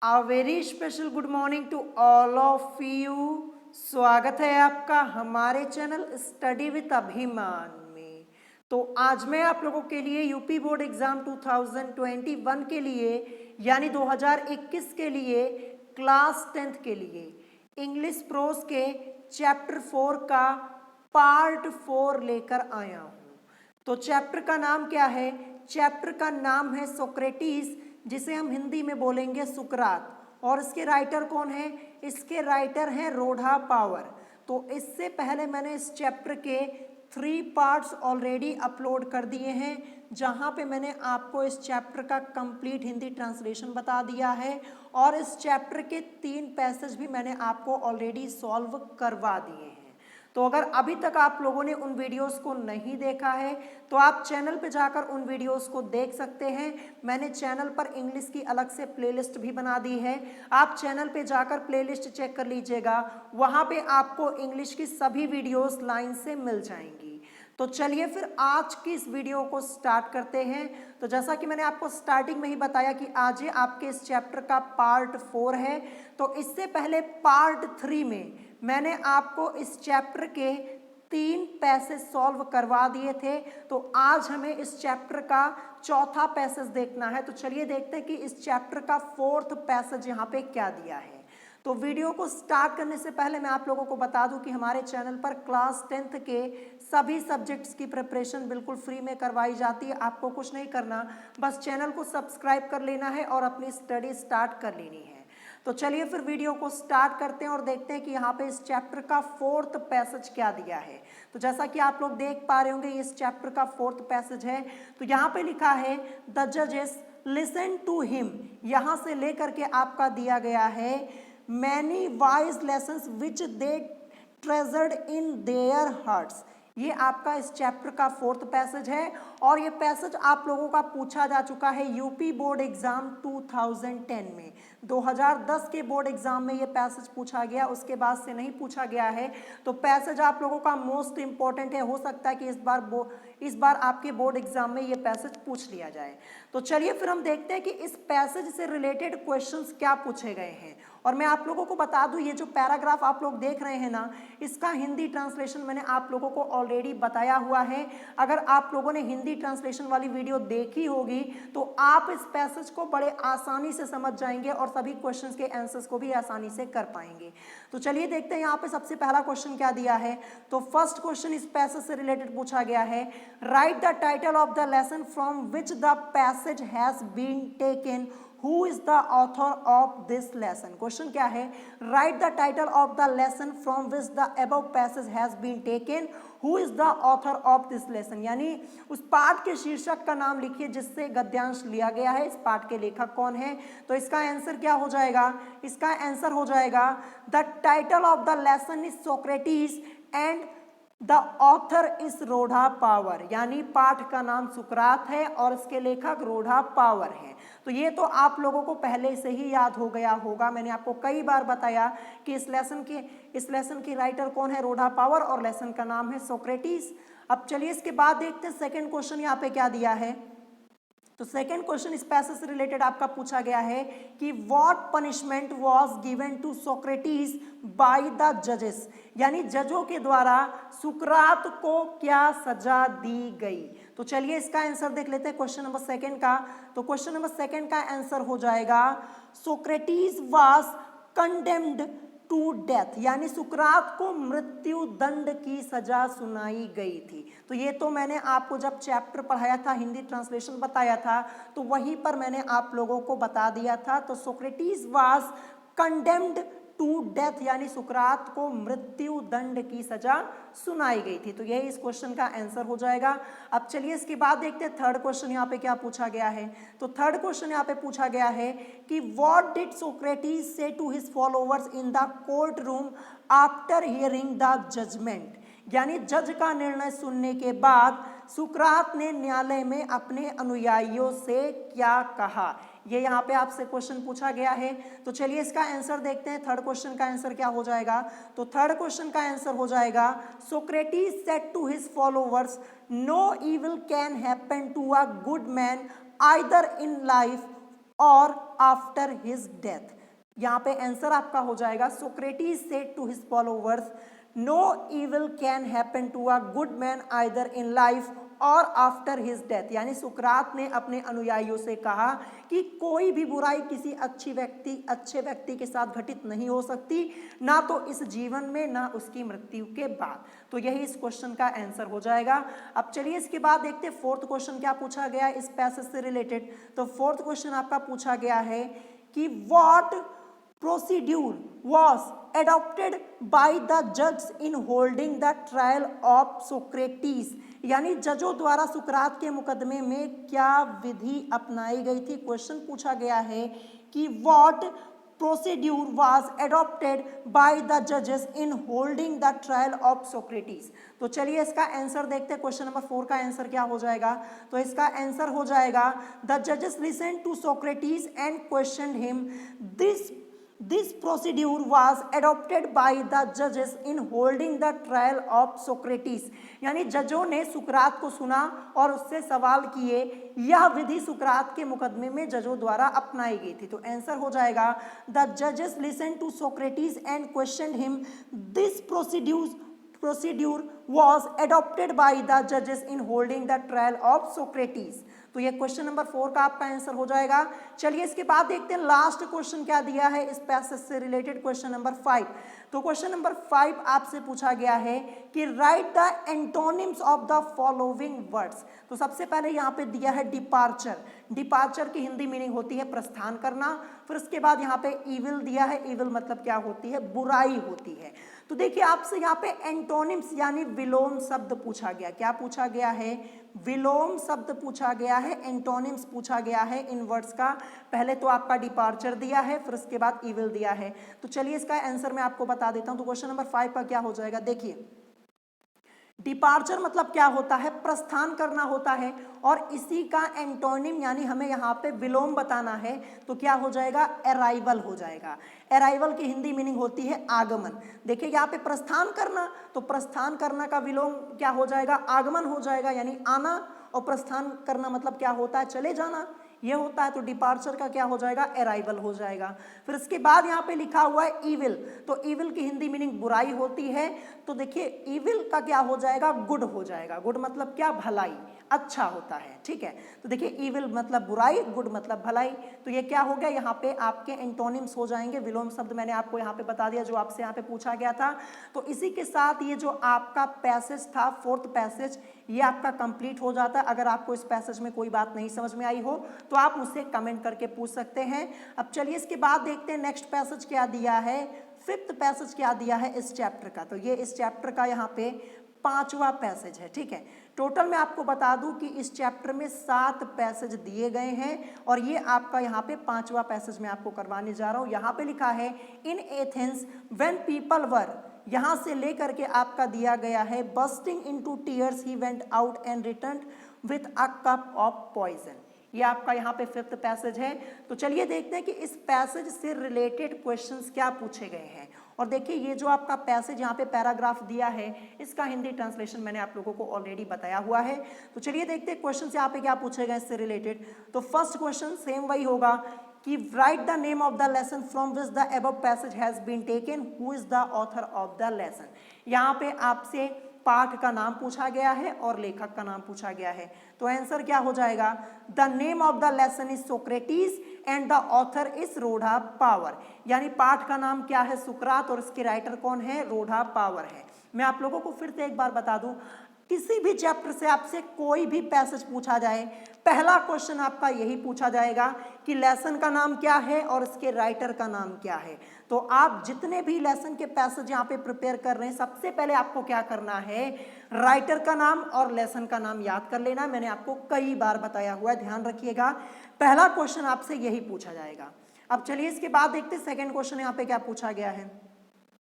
A very special good morning to all of you। स्वागत है आपका हमारे चैनल स्टडी विद अभिमान में। तो आज मैं आप लोगों के लिए यूपी बोर्ड एग्जाम 2021 के लिए यानी 2021 के लिए क्लास 10th के लिए इंग्लिश प्रोस के चैप्टर 4 का पार्ट 4 लेकर आया हूँ। तो चैप्टर का नाम क्या है? चैप्टर का नाम है सोक्रेटिस, जिसे हम हिंदी में बोलेंगे सुकरात। और इसके राइटर कौन है? इसके राइटर हैं रोढ़ा पावर। तो इससे पहले मैंने इस चैप्टर के 3 पार्ट्स ऑलरेडी अपलोड कर दिए हैं, जहां पे मैंने आपको इस चैप्टर का कंप्लीट हिंदी ट्रांसलेशन बता दिया है और इस चैप्टर के 3 पैसेज भी मैंने आपको ऑलरेडी सॉल्व करवा दिए हैं। तो अगर अभी तक आप लोगों ने उन वीडियोस को नहीं देखा है तो आप चैनल पे जाकर उन वीडियोस को देख सकते हैं। मैंने चैनल पर इंग्लिश की अलग से प्लेलिस्ट भी बना दी है, आप चैनल पे जाकर प्लेलिस्ट चेक कर लीजिएगा, वहाँ पे आपको इंग्लिश की सभी वीडियोस लाइन से मिल जाएंगी। तो चलिए फिर आज की इस वीडियो को स्टार्ट करते हैं। तो जैसा कि मैंने आपको स्टार्टिंग में ही बताया कि आज ये आपके इस चैप्टर का पार्ट 4 है। तो इससे पहले पार्ट 3 में मैंने आपको इस चैप्टर के 3 पैसेज सॉल्व करवा दिए थे। तो आज हमें इस चैप्टर का चौथा पैसेज देखना है। तो चलिए देखते हैं कि इस चैप्टर का 4th पैसेज यहाँ पे क्या दिया है। तो वीडियो को स्टार्ट करने से पहले मैं आप लोगों को बता दूं कि हमारे चैनल पर क्लास 10th के सभी सब्जेक्ट्स की प्रिपरेशन बिल्कुल फ्री में करवाई जाती है। आपको कुछ नहीं करना, बस चैनल को सब्सक्राइब कर लेना है और अपनी स्टडी स्टार्ट कर लेनी है। तो चलिए फिर वीडियो को स्टार्ट करते हैं और देखते हैं कि यहाँ पे इस चैप्टर का 4th पैसेज क्या दिया है। तो जैसा कि आप लोग देख पा रहे होंगे इस चैप्टर का 4th पैसेज है। तो यहाँ पे लिखा है द जजेस लिसन टू हिम। यहाँ से लेकर के आपका दिया गया है many wise lessons which they treasured in their hearts. ये आपका इस चैप्टर का 4th पैसेज है और ये पैसेज आप लोगों का पूछा जा चुका है यूपी बोर्ड एग्जाम 2010 में। 2010 के बोर्ड एग्जाम में ये पैसेज पूछा गया, उसके बाद से नहीं पूछा गया है। तो पैसेज आप लोगों का मोस्ट इंपॉर्टेंट है, हो सकता है कि इस बार आपके बोर्ड एग्जाम में ये पैसेज पूछ लिया जाए। तो चलिए फिर हम देखते हैं कि इस पैसेज से रिलेटेड क्वेश्चंस क्या पूछे गए हैं। और मैं आप लोगों को बता दूं ये जो पैराग्राफ आप लोग देख रहे हैं ना, इसका हिंदी ट्रांसलेशन मैंने आप लोगों को ऑलरेडी बताया हुआ है। अगर आप लोगों ने हिंदी ट्रांसलेशन वाली वीडियो देखी होगी तो आप इस पैसेज को बड़े आसानी से समझ जाएंगे और सभी क्वेश्चंस के आंसर्स को भी आसानी से कर पाएंगे। तो चलिए देखते हैं यहाँ पे सबसे पहला क्वेश्चन क्या दिया है। तो फर्स्ट क्वेश्चन इस पैसेज से रिलेटेड पूछा गया है, write the title of the lesson from which the passage has been taken, Who is the author of this lesson? Question क्या है? Write the title of the lesson from which the above passage has been taken. Who is the author of this lesson? यानी उस पाठ के शीर्षक का नाम लिखिए जिससे गद्यांश लिया गया है। इस पाठ के लेखक कौन है? तो इसका आंसर क्या हो जाएगा? इसका आंसर हो जाएगा the title of the lesson is Socrates and the author is Rhoda Power. यानी पाठ का नाम सुकरात है और इसके लेखक रोढ़ा पावर है। तो ये तो आप लोगों को पहले से ही याद हो गया होगा, मैंने आपको कई बार बताया कि इस लेसन की राइटर कौन है? रोढ़ा पावर, और लेसन का नाम है सोक्रेटिस। अब चलिए इसके बाद देखते हैं सेकंड क्वेश्चन यहाँ पे क्या दिया है। तो सेकेंड क्वेश्चन इस पैसेज से रिलेटेड आपका पूछा गया है कि what punishment was given to Socrates by the जजेस। यानी जजों के द्वारा सुकरात को क्या सजा दी गई। तो चलिए इसका आंसर देख लेते हैं क्वेश्चन नंबर 2 का। तो क्वेश्चन नंबर 2 का आंसर हो जाएगा Socrates was condemned to death. यानी सुकरात को मृत्यु दंड की सजा सुनाई गई थी। तो ये तो मैंने आपको जब चैप्टर पढ़ाया था, हिंदी ट्रांसलेशन बताया था, तो वहीं पर मैंने आप लोगों को बता दिया था। तो Socrates was condemned to death, यानी सुकरात को मृत्यु दंड की सजा सुनाई गई थी। तो यही इस क्वेश्चन का आंसर हो जाएगा। अब चलिए इसके बाद देखते हैं थर्ड क्वेश्चन यहाँ पे क्या पूछा गया है। तो थर्ड क्वेश्चन यहाँ पे पूछा गया है कि what did Socrates say to his followers in the court room after hearing the judgement. यानी जज का निर्णय सुनने के बाद सुकरात ने न्यायालय में अपने अनुयायियों से क्या कहा। ये यहाँ पे आपसे क्वेश्चन पूछा गया है। तो चलिए इसका आंसर देखते हैं। थर्ड क्वेश्चन का आंसर क्या हो जाएगा। तो थर्ड क्वेश्चन का आंसर हो जाएगा Socrates said to his followers no evil can happen to a good man either in life और आफ्टर हिज डेथ। यहाँ पे आंसर आपका हो जाएगा Socrates said to his followers, no evil can happen to a good man either in life और after his death. यानी सुकरात ने अपने अनुयायियों से कहा कि कोई भी बुराई किसी अच्छे व्यक्ति के साथ घटित नहीं हो सकती, ना तो इस जीवन में ना उसकी मृत्यु के बाद। तो यही इस क्वेश्चन का आंसर हो जाएगा। अब चलिए इसके बाद देखते हैं फोर्थ क्वेश्चन क्या पूछा गया है इस पैसेज से रिलेटेड। तो फोर्थ क्वेश्चन आपका पूछा गया है कि what procedure was adopted by the judges in holding the trial of Socrates। यानी जजों द्वारा सुकरात के मुकदमे में क्या विधि अपनाई गई थी। क्वेश्चन पूछा गया है कि what procedure was adopted by the judges in holding the trial of Socrates। तो चलिए इसका आंसर देखते हैं। क्वेश्चन नंबर 4 का आंसर क्या हो जाएगा। तो इसका आंसर हो जाएगा the judges listened to Socrates and questioned him। This procedure was adopted by the judges in holding the trial of Socrates। यानी जजों ने सुकरात को सुना और उससे सवाल किए। यह विधि सुकरात के मुकदमे में जजों द्वारा अपनाई गई थी। तो आंसर हो जाएगा the judges listened to Socrates and questioned him। This procedure was adopted by the judges in holding the trial of Socrates। तो ये क्वेश्चन नंबर 4 का आपका आंसर हो जाएगा। चलिए इसके बाद देखते हैं लास्ट क्वेश्चन क्या दिया है इस पैसेज से रिलेटेड, क्वेश्चन नंबर 5। तो क्वेश्चन नंबर 5 आपसे पूछा गया है कि write the antonyms of the following words. तो सबसे पहले यहाँ पे दिया है डिपार्चर। डिपार्चर की हिंदी मीनिंग होती है प्रस्थान करना। फिर उसके बाद यहाँ पे इविल दिया है। इविल मतलब क्या होती है, बुराई होती है। तो देखिए आपसे यहाँ पे एंटोनिम्स यानी विलोम शब्द पूछा गया। क्या पूछा गया है, विलोम शब्द पूछा गया है, एंटोनिम्स पूछा गया है इन वर्ड्स का। पहले तो आपका डिपार्चर दिया है, फिर उसके बाद इविल दिया है। तो चलिए इसका आंसर मैं आपको बता देता हूं। तो क्वेश्चन नंबर 5 का क्या हो जाएगा, देखिए डिपार्चर मतलब क्या होता है, प्रस्थान करना होता है। और इसी का एंटोनिम यानी हमें यहाँ पे विलोम बताना है तो क्या हो जाएगा, अराइवल हो जाएगा। अराइवल की हिंदी मीनिंग होती है आगमन। देखिए यहाँ पे प्रस्थान करना, तो प्रस्थान करना का विलोम क्या हो जाएगा, आगमन हो जाएगा यानी आना। और प्रस्थान करना मतलब क्या होता है, चले जाना, ये होता है। तो डिपार्चर का क्या हो जाएगा, अराइवल हो जाएगा। फिर इसके बाद यहाँ पे लिखा हुआ है इविल। तो इविल की हिंदी मीनिंग बुराई होती है। तो देखिए इविल का क्या हो जाएगा, गुड हो जाएगा। गुड मतलब क्या, भलाई, अच्छा होता है, ठीक है। तो देखिए इविल मतलब बुराई, गुड मतलब भलाई। तो ये क्या हो गया, यहाँ पे आपके एंटोनिम्स हो जाएंगे। विलोम शब्द मैंने आपको यहाँ पे बता दिया जो आपसे यहाँ पे पूछा गया था। तो इसी के साथ ये जो आपका पैसेज था, फोर्थ पैसेज, ये आपका कंप्लीट हो जाता है। अगर आपको इस पैसेज में कोई बात नहीं समझ में आई हो तो आप मुझसे कमेंट करके पूछ सकते हैं। अब चलिए इसके बाद देखते हैं नेक्स्ट पैसेज क्या दिया है, फिफ्थ पैसेज क्या दिया है इस चैप्टर का। तो ये इस चैप्टर का यहाँ पे 5वां पैसेज है, ठीक है। टोटल मैं आपको बता दूं कि इस चैप्टर में 7 पैसेज दिए गए हैं और ये आपका यहाँ पे 5वां पैसेज मैं आपको करवाने जा रहा हूँ। यहाँ पे लिखा है in Athens when people were, यहाँ से लेकर के आपका दिया गया है bursting into tears he went out and returned with a cup of poison. ये आपका यहाँ पे 5th पैसेज है। तो चलिए देखते हैं कि इस पैसेज से रिलेटेड क्वेश्चंस क्या पूछे गए हैं। और देखिए ये जो आपका पैसेज यहाँ पे पैराग्राफ दिया है, इसका हिंदी ट्रांसलेशन मैंने आप लोगों को ऑलरेडी बताया हुआ है। तो चलिए देखते हैं क्वेश्चन यहाँ पे क्या पूछे गए इससे रिलेटेड। तो फर्स्ट क्वेश्चन सेम वही होगा कि write the name of the lesson from which the above passage has been taken, who is the author of the lesson. यहाँ पे आपसे पाठ का नाम पूछा गया है और लेखक का नाम पूछा गया है। तो आंसर क्या हो जाएगा, the name of the lesson is Socrates and the author is Rhoda Power. यानी पाठ का नाम क्या है, सुकरात, और इसके राइटर कौन है, रोढ़ा पावर है। मैं आप लोगों को फिर से एक बार बता दूं, किसी भी चैप्टर से आपसे कोई भी पैसेज पूछा जाए, पहला क्वेश्चन आपका यही पूछा जाएगा कि लेसन का नाम क्या है और इसके राइटर का नाम क्या है। तो आप जितने भी लेसन के पैसेज यहाँ पे प्रिपेयर कर रहे हैं, सबसे पहले आपको क्या करना है, राइटर का नाम और लेसन का नाम याद कर लेना। मैंने आपको कई बार बताया हुआ है, ध्यान रखिएगा। पहला क्वेश्चन आपसे यही पूछा जाएगा। अब चलिए इसके बाद देखते हैं सेकेंड क्वेश्चन यहाँ पे क्या पूछा गया है।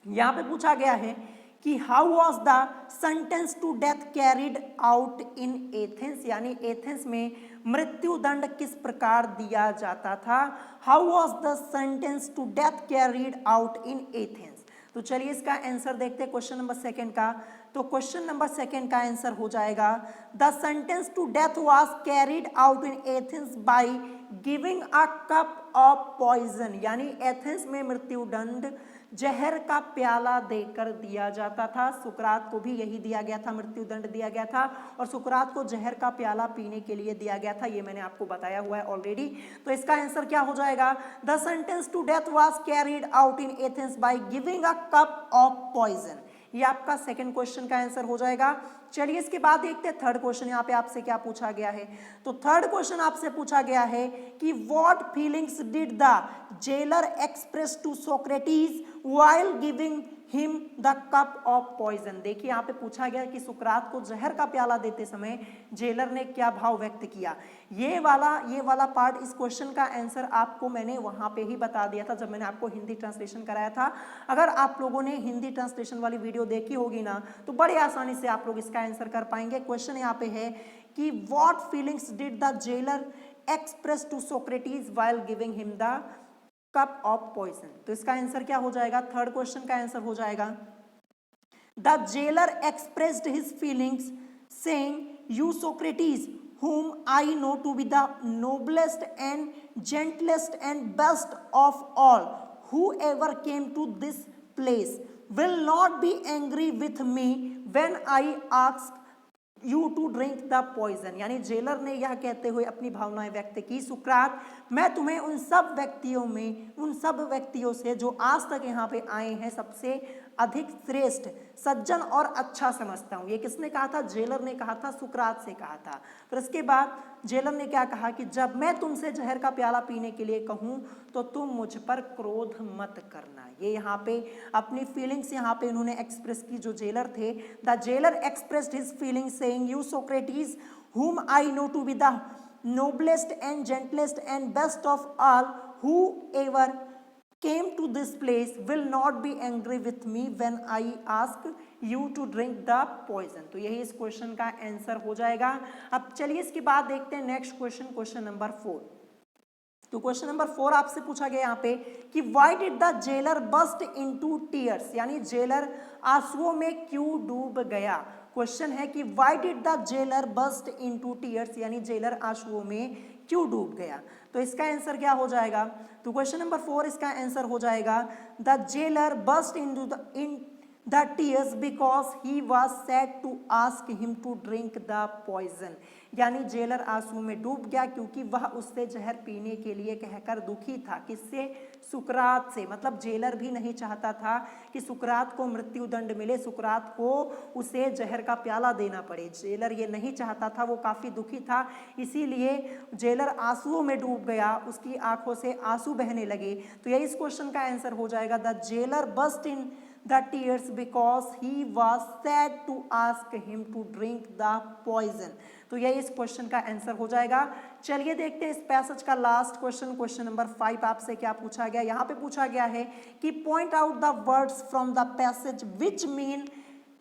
यहाँ पे पूछा गया है कि how was the sentence to death carried out in Athens. यानी एथेंस में मृत्यु दंड किस प्रकार दिया जाता था। How was the sentence to death carried out in Athens. तो चलिए इसका आंसर देखते हैं क्वेश्चन नंबर 2 का। तो क्वेश्चन नंबर सेकेंड का आंसर हो जाएगा the sentence to death was carried out in Athens by giving a cup of poison, यानी एथेंस में मृत्युदंड जहर का प्याला देकर दिया जाता था। सुकरात को भी यही दिया गया था, मृत्युदंड दिया गया था और सुकरात को जहर का प्याला पीने के लिए दिया गया था, ये मैंने आपको बताया हुआ है ऑलरेडी। तो इसका आंसर क्या हो जाएगा, the sentence to death was carried out in Athens by giving a cup of poison. ये आपका सेकंड क्वेश्चन का आंसर हो जाएगा। चलिए इसके बाद देखते हैं थर्ड क्वेश्चन यहाँ पे आपसे क्या पूछा गया है। तो थर्ड क्वेश्चन आपसे पूछा गया है कि what feelings did the jailer express to Socrates while giving him the cup of poison. देखिए यहाँ पे पूछा गया कि सुकरात को जहर का प्याला देते समय जेलर ने क्या भाव व्यक्त किया। ये वाला पार्ट, इस क्वेश्चन का आंसर आपको मैंने वहां पे ही बता दिया था जब मैंने आपको हिंदी ट्रांसलेशन कराया था। अगर आप लोगों ने हिंदी ट्रांसलेशन वाली वीडियो देखी होगी ना तो बड़ी आसानी से आप लोग इसका आंसर कर पाएंगे। क्वेश्चन यहाँ पे है कि what feelings did the jailer express to Socrates while giving him the cup of poison. तो इसका आंसर क्या हो जाएगा, थर्ड क्वेश्चन का आंसर हो जाएगा the jailer expressed his feelings saying you Socrates whom I know to be the noblest and gentlest and best of all who ever came to this place will not be angry with me when I ask you to drink the poison. यानी jailer ने यह कहते हुए अपनी भावनाएं व्यक्त की, सुकरात मैं तुम्हें उन सब व्यक्तियों से जो आज तक यहाँ पे आए हैं सबसे अधिक श्रेष्ठ, सज्जन और अच्छा समझता हूँ। ये किसने कहा था, जेलर ने कहा था, सुकरात से कहा था। फिर इसके बाद जेलर ने क्या कहा कि जब मैं तुमसे जहर का प्याला पीने के लिए कहूँ तो तुम मुझ पर क्रोध मत करना। ये यहाँ पे अपनी फीलिंग्स यहाँ पे इन्होंने एक्सप्रेस की, जो जेलर थे। The jailer expressed his feelings saying you Socrates whom I know to be the noblest and gentlest and best of all who ever came to this place will not be angry with me when I ask you to drink the poison। तो यही इस question का answer हो जाएगा। अब चलिए इसके बाद देखते हैं नेक्स्ट क्वेश्चन, क्वेश्चन नंबर 4। तो क्वेश्चन नंबर 4 आपसे पूछा गया यहाँ पे कि why did the jailer burst into tears, यानी जेलर आंसुओं में क्यों डूब गया। क्वेश्चन है कि why did the jailer burst into tears, यानी जेलर आंसुओं में क्यों डूब गया। तो इसका आंसर क्या हो जाएगा, तो क्वेश्चन नंबर 4 इसका आंसर हो जाएगा the jailer burst into the tears because he was sad to ask him to drink the poison. यानी जेलर आंसू में डूब गया क्योंकि वह उससे जहर पीने के लिए कहकर दुखी था। किससे, सुकरात से। मतलब जेलर भी नहीं चाहता था कि सुकरात को मृत्युदंड मिले, सुकरात को उसे जहर का प्याला देना पड़े। जेलर ये नहीं चाहता था, वो काफ़ी दुखी था, इसीलिए जेलर आंसुओं में डूब गया, उसकी आंखों से आंसू बहने लगे। तो यही इस क्वेश्चन का आंसर हो जाएगा the jailer burst in the tears because he was sad to ask him to drink the poison। तो यही इस क्वेश्चन का आंसर हो जाएगा। चलिए देखते हैं इस पैसेज का लास्ट क्वेश्चन, क्वेश्चन नंबर 5 आपसे क्या पूछा गया। यहाँ पे पूछा गया है कि point out the words from the passage which mean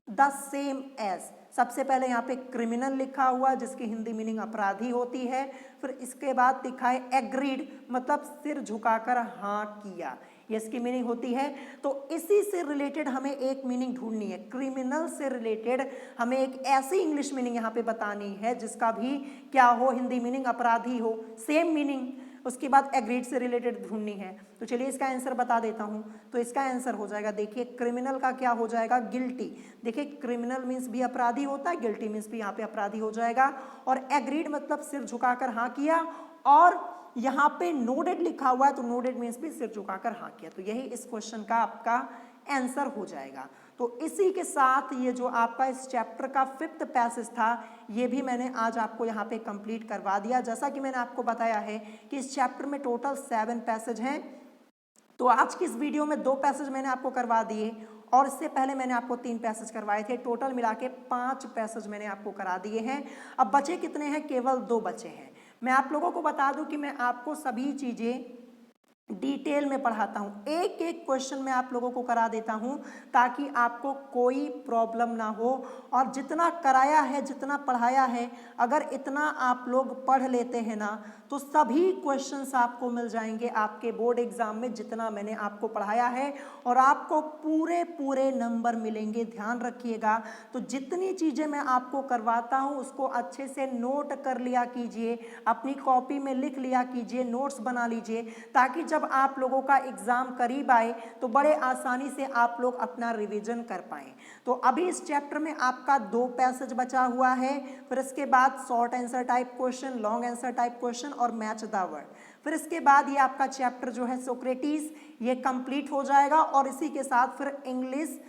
the same as. सबसे पहले यहाँ पे क्रिमिनल लिखा हुआ जिसकी हिंदी मीनिंग अपराधी होती है। फिर इसके बाद लिखा है एग्रीड, मतलब सिर झुकाकर हाँ किया, ये इसकी मीनिंग होती है। तो इसी से रिलेटेड हमें एक मीनिंग ढूंढनी है, क्रिमिनल से रिलेटेड हमें एक ऐसी इंग्लिश मीनिंग यहाँ पे बतानी है जिसका भी क्या हो, हिंदी मीनिंग अपराधी हो, सेम मीनिंग। उसके बाद एग्रीड से रिलेटेड ढूंढनी है। तो चलिए इसका आंसर बता देता हूँ। तो इसका आंसर हो जाएगा, देखिए क्रिमिनल का क्या हो जाएगा, गिल्टी। देखिए क्रिमिनल मीन्स भी अपराधी होता है, गिल्टी मीन्स भी यहाँ पे अपराधी हो जाएगा। और एग्रीड मतलब सिर झुकाकर हाँ किया, और यहाँ पे नोडेड लिखा हुआ है तो नोडेड मीन्स भी सिर झुकाकर हाँ किया। तो यही इस क्वेश्चन का आपका आंसर हो जाएगा। तो इसी के साथ ये जो आपका इस चैप्टर का 5th पैसेज था ये भी मैंने आज आपको यहाँ पे कंप्लीट करवा दिया। जैसा कि मैंने आपको बताया है कि इस चैप्टर में टोटल 7 पैसेज हैं। तो आज की इस वीडियो में 2 पैसेज मैंने आपको करवा दिए और इससे पहले मैंने आपको 3 पैसेज करवाए थे। टोटल मिला के 5 पैसेज मैंने आपको करा दिए हैं। अब बचे कितने हैं, केवल 2 बचे हैं। मैं आप लोगों को बता दूं कि मैं आपको सभी चीज़ें डिटेल में पढ़ाता हूँ, एक एक क्वेश्चन मैं आप लोगों को करा देता हूँ ताकि आपको कोई प्रॉब्लम ना हो। और जितना कराया है, जितना पढ़ाया है, अगर इतना आप लोग पढ़ लेते हैं ना तो सभी क्वेश्चंस आपको मिल जाएंगे आपके बोर्ड एग्जाम में, जितना मैंने आपको पढ़ाया है, और आपको पूरे पूरे नंबर मिलेंगे। ध्यान रखिएगा। तो जितनी चीज़ें मैं आपको करवाता हूँ उसको अच्छे से नोट कर लिया कीजिए, अपनी कॉपी में लिख लिया कीजिए, नोट्स बना लीजिए, ताकि जब आप लोगों का एग्जाम करीब आए तो बड़े आसानी से आप लोग अपना रिवीजन कर पाएं। तो अभी इस चैप्टर में आपका 2 पैसेज बचा हुआ है, फिर इसके बाद short answer type question, long answer type question और मैच द वर्ड। फिर इसके बाद ये आपका चैप्टर जो है सोक्रेटिस ये कंप्लीट हो जाएगा, और इसी के साथ फिर इंग्लिश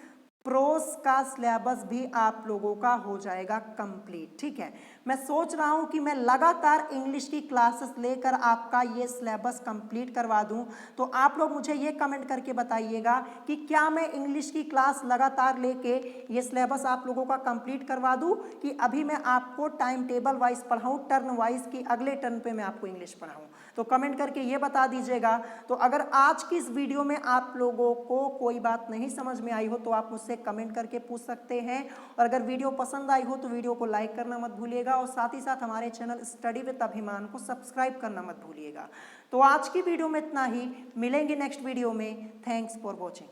प्रोस का सिलेबस भी आप लोगों का हो जाएगा कंप्लीट। ठीक है, मैं सोच रहा हूं कि मैं लगातार इंग्लिश की क्लासेस लेकर आपका ये सिलेबस कंप्लीट करवा दूं। तो आप लोग मुझे ये कमेंट करके बताइएगा कि क्या मैं इंग्लिश की क्लास लगातार लेके ये सिलेबस आप लोगों का कंप्लीट करवा दूं, कि अभी मैं आपको टाइम टेबल वाइज पढ़ाऊं, टर्न वाइज, की अगले टर्न पे मैं आपको इंग्लिश पढ़ाऊं। तो कमेंट करके ये बता दीजिएगा। तो अगर आज की इस वीडियो में आप लोगों को कोई बात नहीं समझ में आई हो तो आप मुझसे कमेंट करके पूछ सकते हैं, और अगर वीडियो पसंद आई हो तो वीडियो को लाइक करना मत भूलिएगा, और साथ ही साथ हमारे चैनल स्टडी विद अभिमान को सब्सक्राइब करना मत भूलिएगा। तो आज की वीडियो में इतना ही, मिलेंगे नेक्स्ट वीडियो में। Thanks for watching.